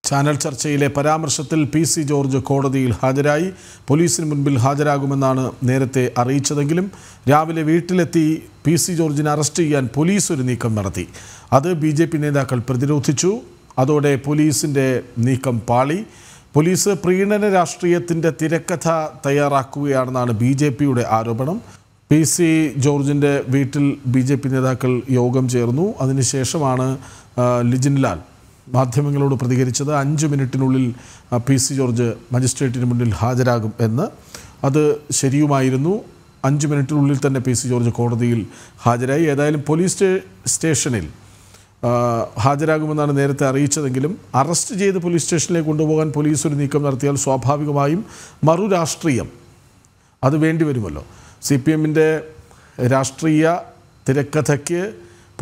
Channel ചർച്ചയിലെ പരാമർശത്തിൽ PC. George കോടതിയിൽ ഹാജരായി. പോലീസിന് മുൻപിൽ ഹാജരാകുമെന്നാണ് നേരത്തെ അറിയിച്ചതെങ്കിലും രാവിലെ വീട്ടിലെത്തി പി.സി. ജോർജിനെ അറസ്റ്റ് ചെയ്യാൻ പോലീസ് ഒരു നീക്കം നടത്തി. അത് ബി.ജെ.പി. നേതാക്കൾ പ്രതിരോധിച്ചു. അതോടെ പോലീസിൻ്റെ നീക്കം പാളി. പോലീസ് പ്രീണന രാഷ്ട്രീയത്തിൻ്റെ തിരക്കഥ തയ്യാറാക്കുകയാണെന്നാണ് ബി.ജെ.പിയുടെ ആരോപണം. പി.സി. ജോർജിൻ്റെ വീട്ടിൽ ബി.ജെ.പി. നേതാക്കൾ യോഗം ചേർന്നു. അതിനുശേഷമാണ് ലിജിൻലാൽ മാധ്യമങ്ങളോട് പ്രതികരിച്ചത്. 5 മിനിറ്റിനുള്ളിൽ പി.സി. ജോർജ് മജിസ്ട്രേറ്റിന് മുന്നിൽ ഹാജരാകും എന്ന്. അത് ശരിയുമായിരുന്നു. 5 മിനിറ്റിനുള്ളിൽ തന്നെ പി.സി. ജോർജ് കോടതിയിൽ ഹാജരായി. ഏതായാലും പോലീസ് സ്റ്റേഷനിൽ ഹാജരാകുമെന്നാണ് നേരത്തെ അറിയിച്ചതെങ്കിലും അറസ്റ്റ് ചെയ്ത് പോലീസ് സ്റ്റേഷനിലേക്ക് കൊണ്ടുപോകാൻ പോലീസ് ഒരു നീക്കം നടത്തിയാൽ സ്വാഭാവികമായും മറുരാഷ്ട്രീയം അത് വേണ്ടിവരുമല്ലോ. CPM-ൻ്റെ രാഷ്ട്രീയ തിരക്കഥയ്ക്ക്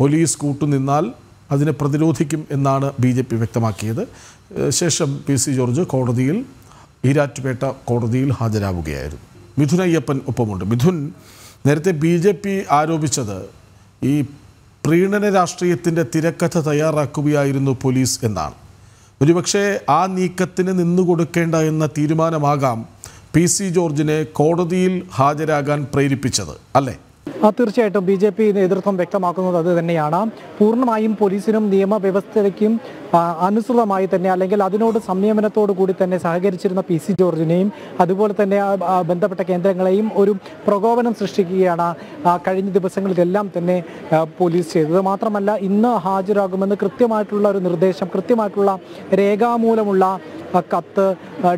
പോലീസ് കൂട്ടുനിന്നാൽ അതിനെ പ്രതിരോധിക്കും എന്നാണ് ബി.ജെ.പി. വ്യക്തമാക്കിയത്. ശേഷം പി.സി. ജോർജ് കോടതിയിൽ ഈരാറ്റുപേട്ട കോടതിയിൽ ഹാജരാവുകയായിരുന്നു. മിഥുൻ അയ്യപ്പൻ ഒപ്പമുണ്ട്. മിഥുൻ, നേരത്തെ ബി.ജെ.പി. ആരോപിച്ചത് ഈ പ്രീണന രാഷ്ട്രീയത്തിൻ്റെ തിരക്കഥ തയ്യാറാക്കുകയായിരുന്നു പോലീസ് എന്നാണ്. ഒരുപക്ഷെ ആ നീക്കത്തിന് നിന്നുകൊടുക്കേണ്ട എന്ന തീരുമാനമാകാം പി.സി. ജോർജിനെ കോടതിയിൽ ഹാജരാകാൻ പ്രേരിപ്പിച്ചത്, അല്ലേ? തീർച്ചയായിട്ടും ബി.ജെ.പി. നേതൃത്വം വ്യക്തമാക്കുന്നത് അത് തന്നെയാണ്. പൂർണ്ണമായും പോലീസിനും നിയമവ്യവസ്ഥയ്ക്കും അനുസൃതമായി തന്നെ, അല്ലെങ്കിൽ അതിനോട് സംയമനത്തോടു കൂടി തന്നെ സഹകരിച്ചിരുന്ന പി.സി. ജോർജിനെയും അതുപോലെ തന്നെ ബന്ധപ്പെട്ട കേന്ദ്രങ്ങളെയും ഒരു പ്രകോപനം സൃഷ്ടിക്കുകയാണ് കഴിഞ്ഞ ദിവസങ്ങളിലെല്ലാം തന്നെ പോലീസ് ചെയ്തത്. മാത്രമല്ല, ഇന്ന് ഹാജരാകുമെന്ന് കൃത്യമായിട്ടുള്ള ഒരു നിർദ്ദേശം, കൃത്യമായിട്ടുള്ള രേഖാമൂലമുള്ള കത്ത്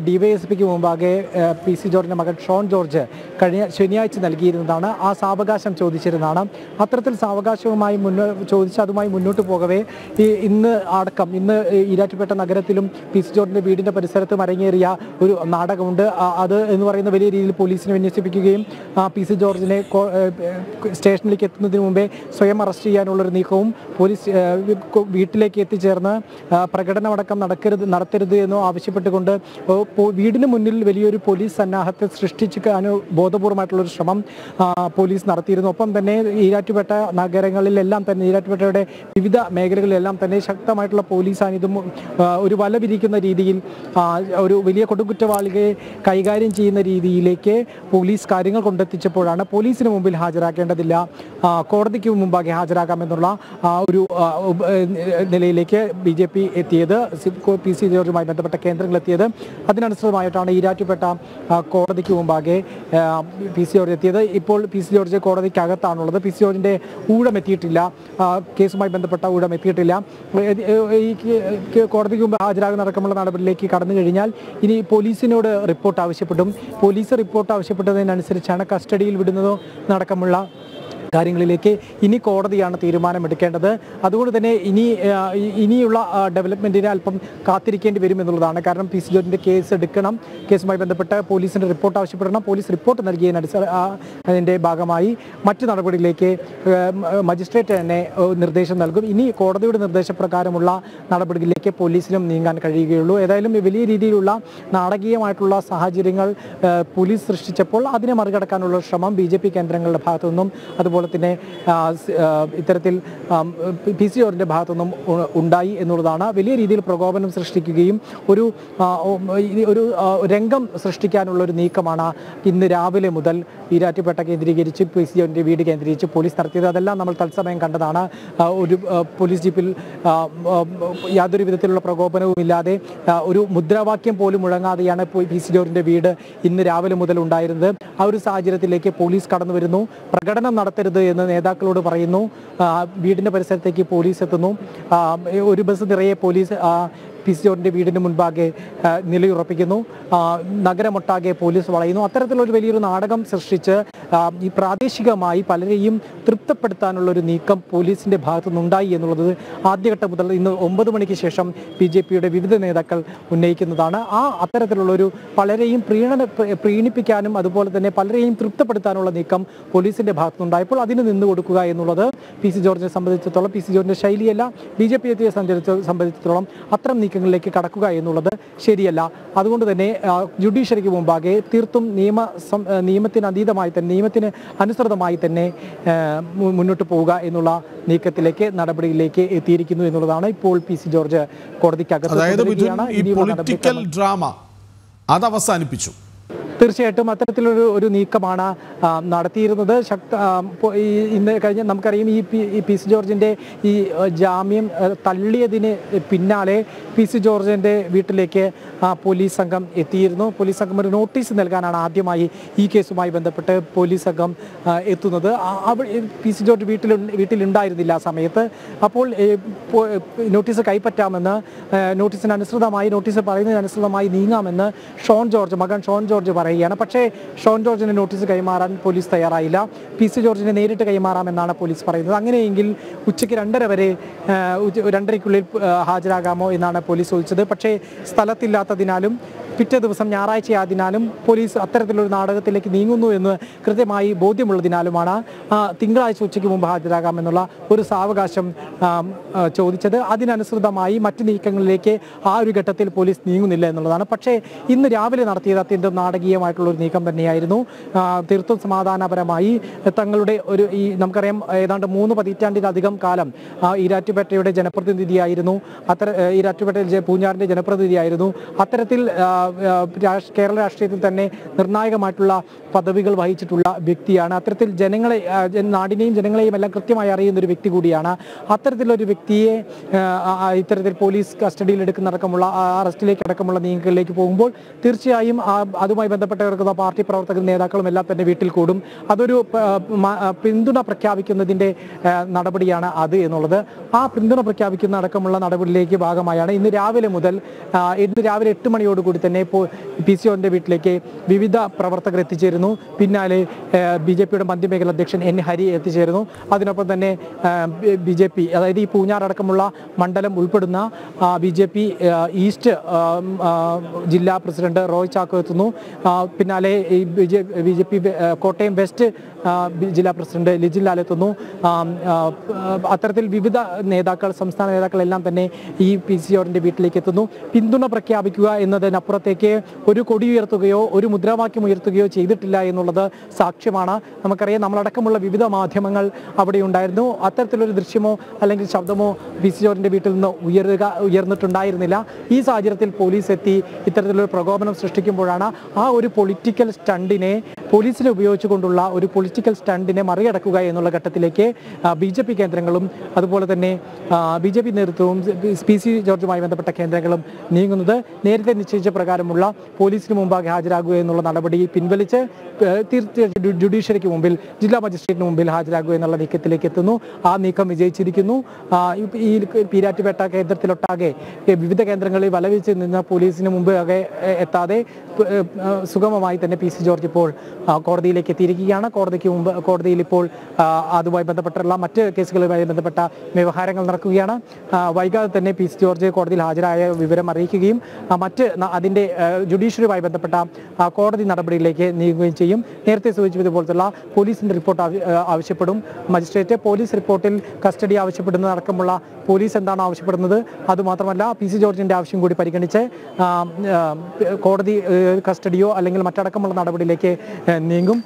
DYSPക്ക് മുമ്പാകെ പി.സി. ജോർജിൻ്റെ മകൻ ഷോൺ ജോർജ് കഴിഞ്ഞ ശനിയാഴ്ച നൽകിയിരുന്നതാണ്. ആ സാവകാശം ചോദിച്ചിരുന്നതാണ്. അത്തരത്തിൽ സാവകാശവുമായി ചോദിച്ച് അതുമായി മുന്നോട്ട് പോകവേ ഇന്ന് ഈരാറ്റുപേട്ട നഗരത്തിലും പി.സി. ജോർജിൻ്റെ വീടിൻ്റെ പരിസരത്തും അരങ്ങേറിയ ഒരു നാടകമുണ്ട്. അത് എന്ന് പറയുന്ന വലിയ രീതിയിൽ പോലീസിനെ വിന്യസിപ്പിക്കുകയും പി.സി. ജോർജിനെ സ്റ്റേഷനിലേക്ക് എത്തുന്നതിന് മുമ്പേ സ്വയം അറസ്റ്റ് ചെയ്യാനുള്ളൊരു നീക്കവും പോലീസ് വീട്ടിലേക്ക് എത്തിച്ചേർന്ന് പ്രകടനമടക്കം നടത്തരുത് എന്നോ ആവശ്യപ്പെട്ടുകൊണ്ട് വീടിന് മുന്നിൽ വലിയൊരു പോലീസ് സന്നാഹത്തെ സൃഷ്ടിക്കാനോ ബോധപൂർവമായിട്ടുള്ളൊരു ശ്രമം പോലീസ് നടത്തിയിരുന്നു. ഒപ്പം തന്നെ ഈരാറ്റുപേട്ട നഗരങ്ങളിലെല്ലാം തന്നെ, ഈരാറ്റുപേട്ടയുടെ വിവിധ മേഖലകളിലെല്ലാം തന്നെ ശക്തമായിട്ടുള്ള പോലീസ് സാന്നിധ്യം ഒരു വല വിരിക്കുന്ന രീതിയിൽ, ഒരു വലിയ കൊടുങ്കുറ്റവാളികളെ കൈകാര്യം ചെയ്യുന്ന രീതിയിലേക്ക് പോലീസ് കാര്യങ്ങൾ കൊണ്ടെത്തിച്ചപ്പോഴാണ് പോലീസിന് മുമ്പിൽ ഹാജരാക്കേണ്ടതില്ല, കോടതിക്ക് മുമ്പാകെ ഹാജരാക്കാമെന്നുള്ള ഒരു നിലയിലേക്ക് ബി.ജെ.പി. എത്തിയത്, പി.സി. ജോർജുമായി ബന്ധപ്പെട്ട കേന്ദ്രങ്ങളെത്തിയത്. അതിനനുസൃതമായിട്ടാണ് ഈരാറ്റുപേട്ട കോടതിക്ക് മുമ്പാകെ പി.സി. ജോർജ് എത്തിയത്. ഇപ്പോൾ പി.സി. ജോർജ് കോടതിക്കകത്താണുള്ളത്. പി.സി. ജോർജിൻ്റെ ഊഴം എത്തിയിട്ടില്ല, കേസുമായി ബന്ധപ്പെട്ട ഊഴം എത്തിയിട്ടില്ല. ഈ കോടതിക്ക് മുമ്പ് ഹാജരാകുന്ന അടക്കമുള്ള നടപടിയിലേക്ക് കടന്നു കഴിഞ്ഞാൽ ഇനി പോലീസിനോട് റിപ്പോർട്ട് ആവശ്യപ്പെടും. പോലീസ് റിപ്പോർട്ട് ആവശ്യപ്പെട്ടതിനനുസരിച്ചാണ് കസ്റ്റഡിയിൽ വിടുന്നതോ നടക്കമുള്ള കാര്യങ്ങളിലേക്ക് ഇനി കോടതിയാണ് തീരുമാനമെടുക്കേണ്ടത്. അതുകൊണ്ട് തന്നെ ഇനിയുള്ള ഡെവലപ്മെൻറ്റിനെ അല്പം കാത്തിരിക്കേണ്ടി വരും എന്നുള്ളതാണ്. കാരണം പി.സി. ജോർജിൻ്റെ കേസ് എടുക്കണം, കേസുമായി ബന്ധപ്പെട്ട് പോലീസിൻ്റെ റിപ്പോർട്ട് ആവശ്യപ്പെടണം. പോലീസ് റിപ്പോർട്ട് അതിൻ്റെ ഭാഗമായി മറ്റു നടപടികളിലേക്ക് മജിസ്ട്രേറ്റ് തന്നെ നിർദ്ദേശം നൽകും. ഇനി കോടതിയുടെ നിർദ്ദേശപ്രകാരമുള്ള നടപടികളിലേക്ക് പോലീസിനും നീങ്ങാൻ കഴിയുകയുള്ളൂ. ഏതായാലും വലിയ രീതിയിലുള്ള നാടകീയമായിട്ടുള്ള സാഹചര്യങ്ങൾ പോലീസ് സൃഷ്ടിച്ചപ്പോൾ അതിനെ മറികടക്കാനുള്ള ശ്രമം ബി.ജെ.പി. കേന്ദ്രങ്ങളുടെ ഭാഗത്തു നിന്നും അതുപോലെ തന്നെ ഇത്തരത്തിൽ പി.സി. ജോർജിൻ്റെ ഭാഗത്തുനിന്നും ഉണ്ടായി എന്നുള്ളതാണ്. വലിയ രീതിയിൽ പ്രകോപനം സൃഷ്ടിക്കുകയും ഒരു രംഗം സൃഷ്ടിക്കാനുള്ള ഒരു നീക്കമാണ് ഇന്ന് രാവിലെ മുതൽ ഈരാറ്റുപേട്ട കേന്ദ്രീകരിച്ച് പി.സി. ജോർജിൻ്റെ വീട് കേന്ദ്രീകരിച്ച് പോലീസ് നടത്തിയത്. അതെല്ലാം നമ്മൾ തത്സമയം കണ്ടതാണ്. ഒരു പോലീസ് ജീപ്പിൽ യാതൊരു വിധത്തിലുള്ള പ്രകോപനവും ഇല്ലാതെ, ഒരു മുദ്രാവാക്യം പോലും മുഴങ്ങാതെയാണ് പി.സി. ജോർജിൻ്റെ വീട് ഇന്ന് രാവിലെ മുതൽ ഉണ്ടായിരുന്നത്. ആ ഒരു സാഹചര്യത്തിലേക്ക് പോലീസ് കടന്നു വരുന്നു. പ്രകടനം നടത്തരുത് എന്ന് നേതാക്കളോട് പറയുന്നു. വീടിൻ്റെ പരിസരത്തേക്ക് പോലീസ് എത്തുന്നു. ഒരു ബസ് നിറയെ പോലീസ് പി.സി. ജോർജിൻ്റെ വീടിന് മുൻപാകെ നിലയുറപ്പിക്കുന്നു. നഗരമൊട്ടാകെ പോലീസ് വളയുന്നു. അത്തരത്തിലൊരു വലിയൊരു നാടകം സൃഷ്ടിച്ച് ഈ പ്രാദേശികമായി പലരെയും തൃപ്തപ്പെടുത്താനുള്ളൊരു നീക്കം പോലീസിൻ്റെ ഭാഗത്തുനിന്നുണ്ടായി എന്നുള്ളത് ആദ്യഘട്ടം മുതൽ ഇന്ന് 9 മണിക്ക് ശേഷം ബി.ജെ.പിയുടെ വിവിധ നേതാക്കൾ ഉന്നയിക്കുന്നതാണ്. അത്തരത്തിലുള്ളൊരു പലരെയും പ്രീണിപ്പിക്കാനും അതുപോലെ തന്നെ പലരെയും തൃപ്തപ്പെടുത്താനുള്ള നീക്കം പോലീസിൻ്റെ ഭാഗത്തുനിന്നുണ്ടായപ്പോൾ അതിന് നിന്ന് കൊടുക്കുക എന്നുള്ളത് പി.സി. ജോർജിനെ സംബന്ധിച്ചിടത്തോളം, പി.സി. ജോർജിൻ്റെ ശൈലിയല്ല, ബി.ജെ.പി. സംബന്ധിച്ചിടത്തോളം അത്തരം നീക്കങ്ങളിലേക്ക് കടക്കുക എന്നുള്ളത് ശരിയല്ല. അതുകൊണ്ട് തന്നെ ജുഡീഷ്യറിക്ക് മുമ്പാകെ തീർത്തും നിയമത്തിന് അതീതമായി തന്നെ നിയമത്തിന് അനുസൃതമായി തന്നെ മുന്നോട്ട് പോവുക എന്നുള്ള നീക്കത്തിലേക്ക് നടപടിയിലേക്ക് എത്തിയിരിക്കുന്നു എന്നുള്ളതാണ് ഇപ്പോൾ PC ജോർജ് കോടതിക്കകത്ത് ഡ്രാമ അത് അവസാനിപ്പിച്ചു. തീർച്ചയായിട്ടും അത്തരത്തിലൊരു നീക്കമാണ് നടത്തിയിരുന്നത്. ഇന്ന് കഴിഞ്ഞ നമുക്കറിയാം ഈ PC ജോർജിൻ്റെ ഈ ജാമ്യം തള്ളിയതിന് പിന്നാലെ PC ജോർജിൻ്റെ വീട്ടിലേക്ക് പോലീസ് സംഘം എത്തിയിരുന്നു. പോലീസ് സംഘം ഒരു നോട്ടീസ് നൽകാനാണ് ആദ്യമായി ഈ കേസുമായി ബന്ധപ്പെട്ട് പോലീസ് സംഘം എത്തുന്നത്. PC ജോർജ് വീട്ടിലുണ്ടായിരുന്നില്ല ആ സമയത്ത്. അപ്പോൾ നോട്ടീസ് കൈപ്പറ്റാമെന്ന് നോട്ടീസ് പറയുന്നതിനനുസൃതമായി നീങ്ങാമെന്ന് മകൻ ഷോൺ ജോർജ് പറയുകയാണ്. പക്ഷേ ഷോൺ ജോർജിന് നോട്ടീസ് കൈമാറാൻ പോലീസ് തയ്യാറായില്ല. PC ജോർജിനെ നേരിട്ട് കൈമാറാമെന്നാണ് പോലീസ് പറയുന്നത്. അങ്ങനെയെങ്കിൽ ഉച്ചയ്ക്ക് 2:30-2:30ക്കുള്ളിൽ ഹാജരാകാമോ എന്നാണ് പോലീസ് ചോദിച്ചത്. പക്ഷേ സ്ഥലത്തില്ലാത്തതിനാലും പിറ്റേ ദിവസം ഞായറാഴ്ചയായതിനാലും പോലീസ് അത്തരത്തിലൊരു നാടകത്തിലേക്ക് നീങ്ങുന്നു എന്ന് കൃത്യമായി ബോധ്യമുള്ളതിനാലുമാണ് തിങ്കളാഴ്ച ഉച്ചയ്ക്ക് മുമ്പ് ഹാജരാകാമെന്നുള്ള ഒരു സാവകാശം ചോദിച്ചത്. അതിനനുസൃതമായി മറ്റ് നീക്കങ്ങളിലേക്ക് ആ ഒരു ഘട്ടത്തിൽ പോലീസ് നീങ്ങുന്നില്ല എന്നുള്ളതാണ്. പക്ഷേ ഇന്ന് രാവിലെ നടത്തിയത് അത്യന്തം നാടകീയമായിട്ടുള്ള ഒരു നീക്കം തന്നെയായിരുന്നു. തീർത്തും സമാധാനപരമായി തങ്ങളുടെ നമുക്കറിയാം ഏതാണ്ട് 3 പതിറ്റാണ്ടിലധികം കാലം ഈരാറ്റുപേട്ടയുടെ ജനപ്രതിനിധിയായിരുന്നു. ഈരാറ്റുപേട്ട പൂഞ്ഞാറിൻ്റെ ജനപ്രതിനിധിയായിരുന്നു. അത്തരത്തിൽ കേരള രാഷ്ട്രീയത്തിൽ തന്നെ നിർണായകമായിട്ടുള്ള പദവികൾ വഹിച്ചിട്ടുള്ള വ്യക്തിയാണ്. അത്തരത്തിൽ നാടിനെയും ജനങ്ങളെയും എല്ലാം കൃത്യമായി അറിയുന്ന ഒരു വ്യക്തി കൂടിയാണ്. അത്തരത്തിലൊരു വ്യക്തിയെ ഇത്തരത്തിൽ പോലീസ് കസ്റ്റഡിയിൽ എടുക്കുന്നടക്കമുള്ള അറസ്റ്റിലേക്ക് അടക്കമുള്ള നീക്കങ്ങളിലേക്ക് പോകുമ്പോൾ തീർച്ചയായും അതുമായി ബന്ധപ്പെട്ടവർക്കുന്ന പാർട്ടി പ്രവർത്തകരും നേതാക്കളും എല്ലാം തന്നെ വീട്ടിൽ കൂടും. അതൊരു പിന്തുണ പ്രഖ്യാപിക്കുന്നതിൻ്റെ നടപടിയാണ് അത് എന്നുള്ളത്. ആ പിന്തുണ പ്രഖ്യാപിക്കുന്ന അടക്കമുള്ള നടപടിയിലേക്ക് ഭാഗമായാണ് ഇന്ന് രാവിലെ 8 മണിയോടുകൂടി തന്നെ PC ജോർജിന്റെ വീട്ടിലേക്ക് വിവിധ പ്രവർത്തകർ എത്തിച്ചേരുന്നു. പിന്നാലെ BJPയുടെ മധ്യമേഖല അധ്യക്ഷൻ N ഹരി എത്തിച്ചേരുന്നു. അതിനൊപ്പം തന്നെ BJP അതായത് ഈ പൂഞ്ഞാർ അടക്കമുള്ള മണ്ഡലം ഉൾപ്പെടുന്ന BJP ഈസ്റ്റ് ജില്ലാ പ്രസിഡന്റ് റോയ് ചാക്കോ എത്തുന്നു. പിന്നാലെ BJP കോട്ടയം വെസ്റ്റ് ജില്ലാ പ്രസിഡന്റ് ലിജിൻ ലാൽ എത്തുന്നു. അത്തരത്തിൽ വിവിധ സംസ്ഥാന നേതാക്കളെല്ലാം തന്നെ ഈ PC ജോർജിന്റെ വീട്ടിലേക്ക് എത്തുന്നു. പിന്തുണ പ്രഖ്യാപിക്കുക എന്നതിനപ്പുറത്തേക്ക് ഒരു കൊടി ഉയർത്തുകയോ ഒരു മുദ്രാവാക്യം ഉയർത്തുകയോ ചെയ്തിട്ടില്ല എന്നുള്ളത് സാക്ഷ്യമാണ്. നമുക്കറിയാം നമ്മളടക്കമുള്ള വിവിധ മാധ്യമങ്ങൾ അവിടെ ഉണ്ടായിരുന്നു. അത്തരത്തിലൊരു ദൃശ്യമോ അല്ലെങ്കിൽ ശബ്ദമോ PC ജോർജിന്റെ വീട്ടിൽ നിന്ന് ഉയർന്നിട്ടുണ്ടായിരുന്നില്ല. ഈ സാഹചര്യത്തിൽ പോലീസ് എത്തി ഇത്തരത്തിലൊരു പ്രകോപനം സൃഷ്ടിക്കുമ്പോഴാണ് ആ ഒരു പൊളിറ്റിക്കൽ പോലീസിനെ ഉപയോഗിച്ചുകൊണ്ടുള്ള ഒരു പൊളിറ്റിക്കൽ സ്റ്റണ്ടിനെ മറികടക്കുക എന്നുള്ള ഘട്ടത്തിലേക്ക് BJP കേന്ദ്രങ്ങളും അതുപോലെ തന്നെ BJP നേതൃത്വവും PC ജോർജുമായി ബന്ധപ്പെട്ട കേന്ദ്രങ്ങളും നീങ്ങുന്നത്. നേരത്തെ നിശ്ചയിച്ച പ്രകാരമുള്ള പോലീസിന് മുമ്പാകെ ഹാജരാകുക എന്നുള്ള നടപടി പിൻവലിച്ച് ജുഡീഷ്യറിക്ക് മുമ്പിൽ ജില്ലാ മജിസ്ട്രേറ്റിന് മുമ്പിൽ ഹാജരാകുക എന്നുള്ള നീക്കത്തിലേക്ക് എത്തുന്നു. ആ നീക്കം വിജയിച്ചിരിക്കുന്നു. ഈ ഈരാറ്റുപേട്ട കേന്ദ്രത്തിലൊട്ടാകെ വിവിധ കേന്ദ്രങ്ങളിൽ വലവിച്ച് നിന്ന പോലീസിന് മുമ്പ് എത്താതെ സുഗമമായി തന്നെ PC ജോർജ് ഇപ്പോൾ കോടതിയിലേക്ക് എത്തിയിരിക്കുകയാണ്. കോടതിയിൽ ഇപ്പോൾ അതുമായി ബന്ധപ്പെട്ടുള്ള മറ്റ് കേസുകളുമായി ബന്ധപ്പെട്ട വ്യവഹാരങ്ങൾ നടക്കുകയാണ്. വൈകാതെ തന്നെ PC ജോർജ് കോടതിയിൽ ഹാജരായ വിവരം അറിയിക്കുകയും അതിൻ്റെ ജുഡീഷ്യറിയുമായി ബന്ധപ്പെട്ട കോടതി നടപടിയിലേക്ക് നീങ്ങുകയും ചെയ്യും. നേരത്തെ സൂചിപ്പിച്ചതുപോലത്തുള്ള പോലീസിൻ്റെ റിപ്പോർട്ട് ആവശ്യപ്പെടും. മജിസ്ട്രേറ്റ് പോലീസ് റിപ്പോർട്ടിൽ കസ്റ്റഡി ആവശ്യപ്പെടുന്നതടക്കമുള്ള പോലീസ് എന്താണ് ആവശ്യപ്പെടുന്നത് അതുമാത്രമല്ല PC ജോർജിൻ്റെ ആവശ്യം കൂടി പരിഗണിച്ച് കോടതി കസ്റ്റഡിയോ അല്ലെങ്കിൽ മറ്റടക്കമുള്ള നടപടിയിലേക്ക് നീങ്ങും.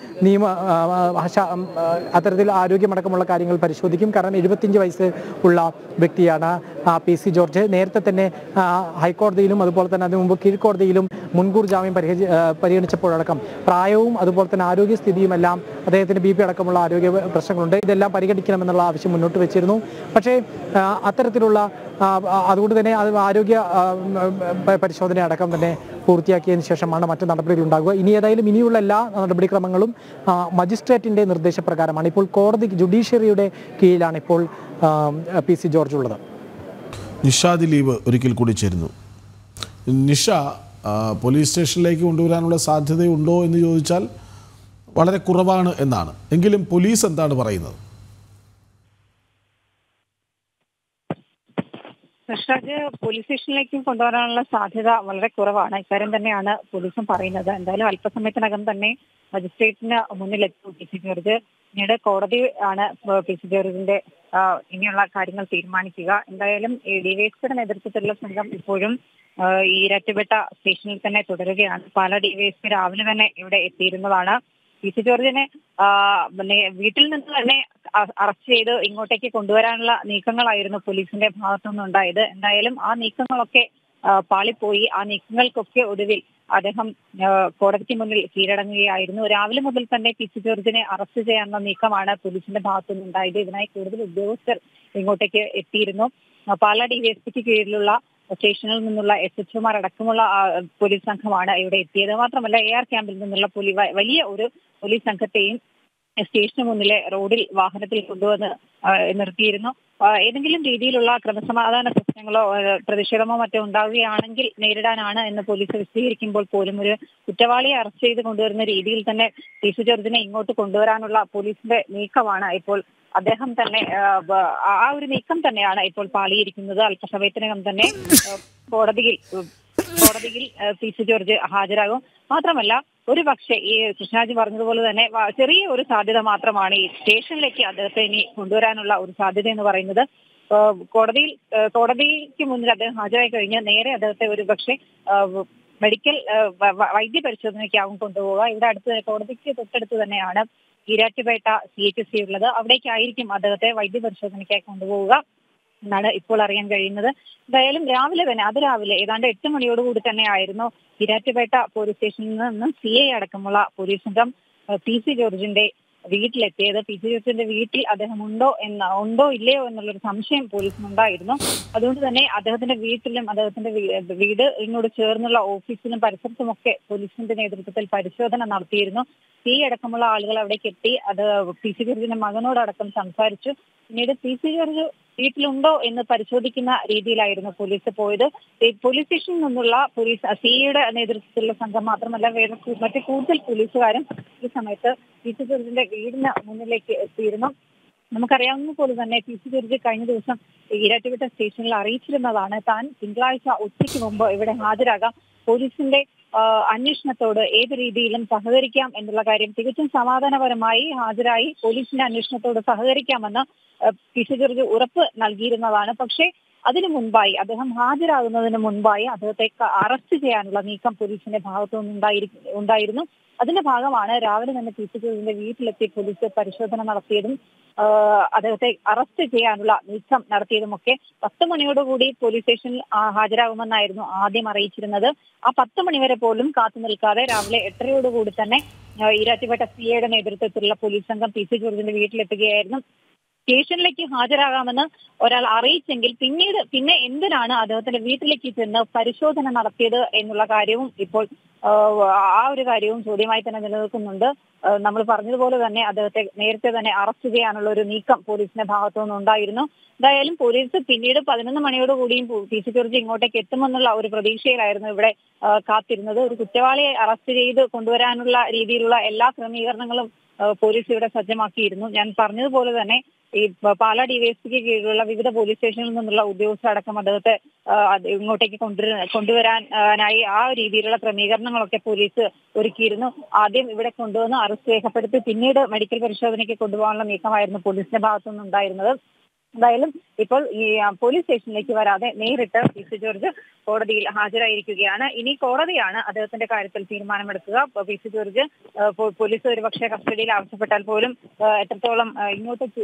അത്തരത്തിൽ ആരോഗ്യമടക്കമുള്ള കാര്യങ്ങൾ പരിശോധിക്കും. കാരണം 75 വയസ്സ് ഉള്ള വ്യക്തിയാണ് PC ജോർജ്. നേരത്തെ തന്നെ ഹൈക്കോടതിയിലും അതുപോലെ തന്നെ അതിനു മുമ്പ് കീഴ്ക്കോടതിയിലും മുൻകൂർ ജാമ്യം പരിഗണിച്ചപ്പോഴടക്കം പ്രായവും അതുപോലെ തന്നെ ആരോഗ്യസ്ഥിതിയുമെല്ലാം അദ്ദേഹത്തിന് BP അടക്കമുള്ള ആരോഗ്യ പ്രശ്നങ്ങളുണ്ട്. ഇതെല്ലാം പരിഗണിക്കണമെന്നുള്ള ആവശ്യം മുന്നോട്ട് വെച്ചിരുന്നു. പക്ഷേ അത്തരത്തിലുള്ള അതുകൊണ്ട് തന്നെ ആരോഗ്യ പരിശോധന അടക്കം തന്നെ പൂർത്തിയാക്കിയതിന് ശേഷമാണ് മറ്റു നടപടികൾ ഉണ്ടാകുക. ഇനിയുള്ള എല്ലാ നടപടിക്രമങ്ങളും മജിസ്ട്രേറ്റിൻ്റെ നിർദ്ദേശപ്രകാരമാണ്. ഇപ്പോൾ ജുഡീഷ്യറിയുടെ കീഴിലാണ് ഇപ്പോൾ PC ജോർജ് ഉള്ളത്. നിഷ ദിലീപ് ഒരിക്കൽ കൂടി ചേരുന്നു. നിഷ, പോലീസ് സ്റ്റേഷനിലേക്ക് കൊണ്ടുവരാനുള്ള സാധ്യതയുണ്ടോ എന്ന് ചോദിച്ചാൽ വളരെ കുറവാണ് എന്നാണ്. എങ്കിലും പോലീസ് എന്താണ് പറയുന്നത്? കൃഷ്ണരാജ് പോലീസ് സ്റ്റേഷനിലേക്ക് കൊണ്ടുവരാനുള്ള സാധ്യത വളരെ കുറവാണ്. ഇക്കാര്യം തന്നെയാണ് പോലീസും പറയുന്നത്. എന്തായാലും അല്പസമയത്തിനകം തന്നെ മജിസ്ട്രേറ്റിന് മുന്നിലെത്തും പി സി ജോർജ്. പിന്നീട് കോടതി ആണ് പി സി ജോർജിന്റെ ഇനിയുള്ള കാര്യങ്ങൾ തീരുമാനിക്കുക. എന്തായാലും ഡിവൈഎസ്പിയുടെ നേതൃത്വത്തിലുള്ള സംഘം ഇപ്പോഴും ഈരാറ്റുപേട്ട സ്റ്റേഷനിൽ തന്നെ തുടരുകയാണ്. പാലാ ഡിവൈഎസ്പി രാവിലെ തന്നെ ഇവിടെ എത്തിയിരുന്നതാണ്. പി സി ജോർജിനെ വീട്ടിൽ നിന്ന് തന്നെ അറസ്റ്റ് ചെയ്ത് ഇങ്ങോട്ടേക്ക് കൊണ്ടുവരാനുള്ള നീക്കങ്ങളായിരുന്നു പോലീസിന്റെ ഭാഗത്തുനിന്നുണ്ടായത്. എന്തായാലും ആ നീക്കങ്ങളൊക്കെ പാളിപ്പോയി. ആ നീക്കങ്ങൾക്കൊക്കെ ഒടുവിൽ അദ്ദേഹം കോടതിക്ക് മുന്നിൽ കീഴടങ്ങുകയായിരുന്നു. രാവിലെ മുതൽ തന്നെ പി സി ജോർജിനെ അറസ്റ്റ് ചെയ്യാനുള്ള നീക്കമാണ് പോലീസിന്റെ ഭാഗത്തുനിന്നുണ്ടായത്. ഇതിനായി കൂടുതൽ ഉദ്യോഗസ്ഥർ ഇങ്ങോട്ടേക്ക് എത്തിയിരുന്നു. പാലാ ഡിവൈഎസ്പിക്ക് കീഴിലുള്ള സ്റ്റേഷനിൽ നിന്നുള്ള SHOമാർ അടക്കമുള്ള പോലീസ് സംഘമാണ് ഇവിടെ എത്തിയത്. മാത്രമല്ല AR ക്യാമ്പിൽ നിന്നുള്ള വലിയ ഒരു പോലീസ് സംഘത്തെയും സ്റ്റേഷന് മുന്നിലെ റോഡിൽ വാഹനത്തിൽ കൊണ്ടുവന്ന് നിർത്തിയിരുന്നു. ഏതെങ്കിലും രീതിയിലുള്ള ക്രമസമാധാന പ്രശ്നങ്ങളോ പ്രതിഷേധമോ മറ്റോ ഉണ്ടാവുകയാണെങ്കിൽ നേരിടാനാണ് എന്ന് പോലീസ് വിശദീകരിക്കുമ്പോൾ പോലും ഒരു കുറ്റവാളിയെ അറസ്റ്റ് ചെയ്ത് കൊണ്ടുവരുന്ന രീതിയിൽ തന്നെ പി സി ജോർജിനെ ഇങ്ങോട്ട് കൊണ്ടുവരാനുള്ള പോലീസിന്റെ നീക്കമാണ് ഇപ്പോൾ അദ്ദേഹം തന്നെ ആ ഒരു നീക്കം തന്നെയാണ് ഇപ്പോൾ പാളിയിരിക്കുന്നത്. അല്പസമയത്തിനകം തന്നെ കോടതിയിൽ പി സി ജോർജ് ഹാജരാകും. മാത്രമല്ല ഒരു പക്ഷേ ഈ കൃഷ്ണരാജ് പറഞ്ഞതുപോലെ തന്നെ ചെറിയ ഒരു സാധ്യത മാത്രമാണ് ഈ സ്റ്റേഷനിലേക്ക് അദ്ദേഹത്തെ ഇനി കൊണ്ടുവരാനുള്ള ഒരു സാധ്യത എന്ന് പറയുന്നത്. കോടതിക്ക് മുന്നിൽ അദ്ദേഹം ഹാജരായി കഴിഞ്ഞ് നേരെ അദ്ദേഹത്തെ ഒരു പക്ഷേ മെഡിക്കൽ വൈദ്യ പരിശോധനയ്ക്കാവും കൊണ്ടുപോവുക. ഇവിടെ അടുത്ത് കോടതിക്ക് തൊട്ടടുത്ത് തന്നെയാണ് ഈരാറ്റുപേട്ട CHC ഉള്ളത്. അവിടേക്കായിരിക്കും അദ്ദേഹത്തെ വൈദ്യ പരിശോധനയ്ക്കായി കൊണ്ടുപോവുക എന്നാണ് ഇപ്പോൾ അറിയാൻ കഴിയുന്നത്. എന്തായാലും രാവിലെ തന്നെ അതിരാവിലെ ഏതാണ്ട് 8 മണിയോടുകൂടി തന്നെ ആയിരുന്നു ഈരാറ്റുപേട്ട പോലീസ് സ്റ്റേഷനിൽ നിന്നും CI അടക്കമുള്ള പോലീസ് സംഘം പി സി ജോർജിന്റെ വീട്ടിലെത്തിയത്. പി സി ജോർജിന്റെ വീട്ടിൽ അദ്ദേഹം ഉണ്ടോ ഇല്ലയോ എന്നുള്ളൊരു സംശയം പോലീസിനുണ്ടായിരുന്നു. അതുകൊണ്ട് തന്നെ അദ്ദേഹത്തിന്റെ വീട്ടിലും അദ്ദേഹത്തിന്റെ വീടിനോട് ചേർന്നുള്ള ഓഫീസിലും പരിസരത്തുമൊക്കെ പോലീസിന്റെ നേതൃത്വത്തിൽ പരിശോധന നടത്തിയിരുന്നു. CI അടക്കമുള്ള ആളുകൾ അവിടേക്ക് എത്തി. അത് പി സി ജോർജിന്റെ മകനോടടക്കം സംസാരിച്ചു. പിന്നീട് പി സി ജോർജ് വീട്ടിലുണ്ടോ എന്ന് പരിശോധിക്കുന്ന രീതിയിലായിരുന്നു പോലീസ് പോയത്. പോലീസ് സ്റ്റേഷനിൽ നിന്നുള്ള CIയുടെ നേതൃത്വത്തിലുള്ള സംഘം മാത്രമല്ല മറ്റ് കൂടുതൽ പോലീസുകാരും ഈ സമയത്ത് പി സി ജോർജിന്റെ വീടിന് മുന്നിലേക്ക് എത്തിയിരുന്നു. നമുക്കറിയാവുന്ന പോലെ തന്നെ പി സി ജോർജ് കഴിഞ്ഞ ദിവസം ഈരാറ്റുപേട്ട സ്റ്റേഷനിൽ അറിയിച്ചിരുന്നതാണ് താൻ തിങ്കളാഴ്ച ഉച്ചയ്ക്ക് മുമ്പ് ഇവിടെ ഹാജരാകാം, പോലീസിന്റെ അന്വേഷണത്തോട് ഏത് രീതിയിലും സഹകരിക്കാം എന്നുള്ള കാര്യം തികച്ചും സമാധാനപരമായി ഹാജരായി പോലീസിന്റെ അന്വേഷണത്തോട് സഹകരിക്കാമെന്ന് പി സി ജോർജ് ഉറപ്പ് നൽകിയിരുന്നതാണ്. പക്ഷേ അതിനു മുൻപായി അദ്ദേഹം ഹാജരാകുന്നതിന് മുൻപായി അദ്ദേഹത്തെ അറസ്റ്റ് ചെയ്യാനുള്ള നീക്കം പോലീസിന്റെ ഭാഗത്തുനിന്നുണ്ടായിരുന്നു. അതിന്റെ ഭാഗമാണ് രാവിലെ തന്നെ പി സി ജോർജിന്റെ വീട്ടിലെത്തി പോലീസ് പരിശോധന നടത്തിയതും അദ്ദേഹത്തെ അറസ്റ്റ് ചെയ്യാനുള്ള നീക്കം നടത്തിയതുമൊക്കെ. 10 മണിയോടുകൂടി പോലീസ് സ്റ്റേഷനിൽ ഹാജരാകുമെന്നായിരുന്നു ആദ്യം അറിയിച്ചിരുന്നത്. ആ 10 മണിവരെ പോലും കാത്തു നിൽക്കാതെ രാവിലെ 8:30 തന്നെ ഈരാറ്റുപേട്ട CIയുടെ നേതൃത്വത്തിലുള്ള പോലീസ് സംഘം പി സി ജോർജിന്റെ വീട്ടിലെത്തുകയായിരുന്നു. സ്റ്റേഷനിലേക്ക് ഹാജരാകാമെന്ന് ഒരാൾ അറിയിച്ചെങ്കിൽ പിന്നെ എന്തിനാണ് അദ്ദേഹത്തിന്റെ വീട്ടിലേക്ക് ചെന്ന് പരിശോധന നടത്തിയത് എന്നുള്ള കാര്യവും ഇപ്പോൾ ആ ഒരു കാര്യവും ചോദ്യമായി തന്നെ നിലനിൽക്കുന്നുണ്ട്. നമ്മൾ പറഞ്ഞതുപോലെ തന്നെ അദ്ദേഹത്തെ നേരത്തെ തന്നെ അറസ്റ്റ് ചെയ്യാനുള്ള ഒരു നീക്കം പോലീസിന്റെ ഭാഗത്തുനിന്നുണ്ടായിരുന്നു. എന്തായാലും പോലീസ് പിന്നീട് 11 മണിയോടുകൂടിയും പി സി ജോർജ് ഇങ്ങോട്ടേക്ക് എത്തുമെന്നുള്ള ഒരു പ്രതീക്ഷയിലായിരുന്നു ഇവിടെ കാത്തിരുന്നത്. ഒരു കുറ്റവാളിയെ അറസ്റ്റ് ചെയ്ത് കൊണ്ടുവരാനുള്ള രീതിയിലുള്ള എല്ലാ ക്രമീകരണങ്ങളും പോലീസ് ഇവിടെ സജ്ജമാക്കിയിരുന്നു. ഞാൻ പറഞ്ഞതുപോലെ തന്നെ ഈ പാലാ ഡിവൈഎസ്പിക്ക് കീഴിലുള്ള വിവിധ പോലീസ് സ്റ്റേഷനിൽ നിന്നുള്ള ഉദ്യോഗസ്ഥരടക്കം അദ്ദേഹത്തെ ഇങ്ങോട്ടേക്ക് കൊണ്ടുവരാനായി ആ രീതിയിലുള്ള ക്രമീകരണങ്ങളൊക്കെ പോലീസ് ഒരുക്കിയിരുന്നു. ആദ്യം ഇവിടെ കൊണ്ടുവന്ന് അറസ്റ്റ് രേഖപ്പെടുത്തി പിന്നീട് മെഡിക്കൽ പരിശോധനയ്ക്ക് കൊണ്ടുപോകാനുള്ള നീക്കമായിരുന്നു പോലീസിന്റെ ഭാഗത്തുനിന്നുണ്ടായിരുന്നത്. എന്തായാലും ഇപ്പോൾ ഈ പോലീസ് സ്റ്റേഷനിലേക്ക് വരാതെ നേരിട്ട് പി സി ജോർജ് കോടതിയിൽ ഹാജരായിരിക്കുകയാണ്. ഇനി കോടതിയാണ് അദ്ദേഹത്തിന്റെ കാര്യത്തിൽ തീരുമാനമെടുക്കുക. പി സി ജോർജ് പോലീസ് ഒരുപക്ഷെ കസ്റ്റഡിയിൽ ആവശ്യപ്പെട്ടാൽ പോലും എത്രത്തോളം ഇങ്ങോട്ടേക്ക്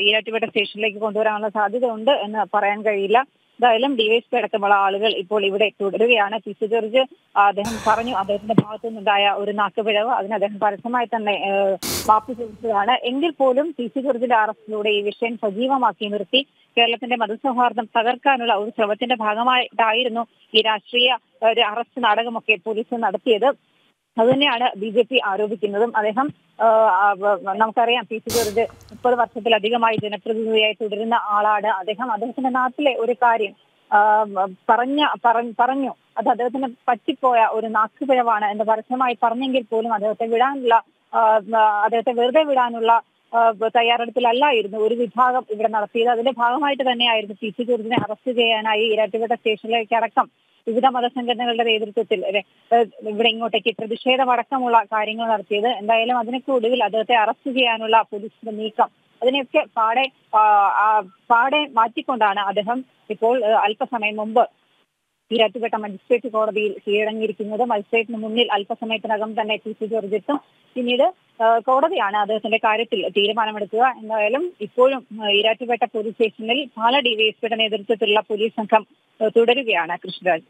ഈരാറ്റുപേട്ട സ്റ്റേഷനിലേക്ക് കൊണ്ടുവരാനുള്ള സാധ്യത ഉണ്ട് എന്ന് പറയാൻ കഴിയില്ല. എന്തായാലും ഡിവൈഎസ്പി അടക്കമുള്ള ആളുകൾ ഇപ്പോൾ ഇവിടെ തുടരുകയാണ്. പി സി ജോർജ് അദ്ദേഹം പറഞ്ഞു അദ്ദേഹത്തിന്റെ ഭാഗത്തു നിന്നുണ്ടായ ഒരു നാക്കുപിഴവ് അതിന് അദ്ദേഹം പരസ്യമായി തന്നെ മാപ്പ് ചോദിച്ചതാണ്. എങ്കിൽ പോലും പി സി ജോർജിന്റെ അറസ്റ്റിലൂടെ ഈ വിഷയം സജീവമാക്കി നിർത്തി കേരളത്തിന്റെ മതസൗഹാർദ്ദം തകർക്കാനുള്ള ഒരു ശ്രമത്തിന്റെ ഭാഗമായിട്ടായിരുന്നു ഈ രാഷ്ട്രീയ ഒരു അറസ്റ്റ് നാടകമൊക്കെ പോലീസ് നടത്തിയത്. അതുതന്നെയാണ് BJP ആരോപിക്കുന്നതും. അദ്ദേഹം നമുക്കറിയാം പി സി ജോർജ് 30 വർഷത്തിലധികമായി ജനപ്രതിനിധിയായി തുടരുന്ന ആളാണ്. അദ്ദേഹത്തിന്റെ നാട്ടിലെ ഒരു കാര്യം പറഞ്ഞു അത് അദ്ദേഹത്തിന് പറ്റിപ്പോയ ഒരു നാക്കുപിഴവാണ് എന്ന് പരസ്യമായി പറഞ്ഞെങ്കിൽ പോലും അദ്ദേഹത്തെ വെറുതെ വിടാനുള്ള തയ്യാറെടുപ്പിലല്ലായിരുന്നു ഒരു വിഭാഗം ഇവിടെ നടത്തിയത്. അതിന്റെ ഭാഗമായിട്ട് തന്നെയായിരുന്നു പി സി ജോർജിനെ അറസ്റ്റ് ചെയ്യാനായി ഈരാറ്റുപേട്ട സ്റ്റേഷനിലേക്ക് അടക്കം വിവിധ മതസംഘടനകളുടെ നേതൃത്വത്തിൽ ഇവിടെ ഇങ്ങോട്ടേക്ക് പ്രതിഷേധമടക്കമുള്ള കാര്യങ്ങൾ നടത്തിയത്. എന്തായാലും അതിനൊക്കെ ഒടുവിൽ അദ്ദേഹത്തെ അറസ്റ്റ് ചെയ്യാനുള്ള പോലീസിന്റെ നീക്കം അതിനെയൊക്കെ പാടെ മാറ്റിക്കൊണ്ടാണ് അദ്ദേഹം ഇപ്പോൾ അല്പസമയം മുമ്പ് ഈരാറ്റുപേട്ട മജിസ്ട്രേറ്റ് കോടതിയിൽ കീഴടങ്ങിയിരിക്കുന്നത്. മജിസ്ട്രേറ്റിന് മുന്നിൽ അല്പസമയത്തിനകം തന്നെ പി സി ജോർജ് എത്തും. പിന്നീട് കോടതിയാണ് അദ്ദേഹത്തിന്റെ കാര്യത്തിൽ തീരുമാനമെടുക്കുക. എന്തായാലും ഇപ്പോഴും ഈരാറ്റുപേട്ട പോലീസ് സ്റ്റേഷനിൽ പാല ഡിവൈഎസ്പിയുടെ നേതൃത്വത്തിലുള്ള പോലീസ് സംഘം തുടരുകയാണ്. കൃഷ്ണരാജ്.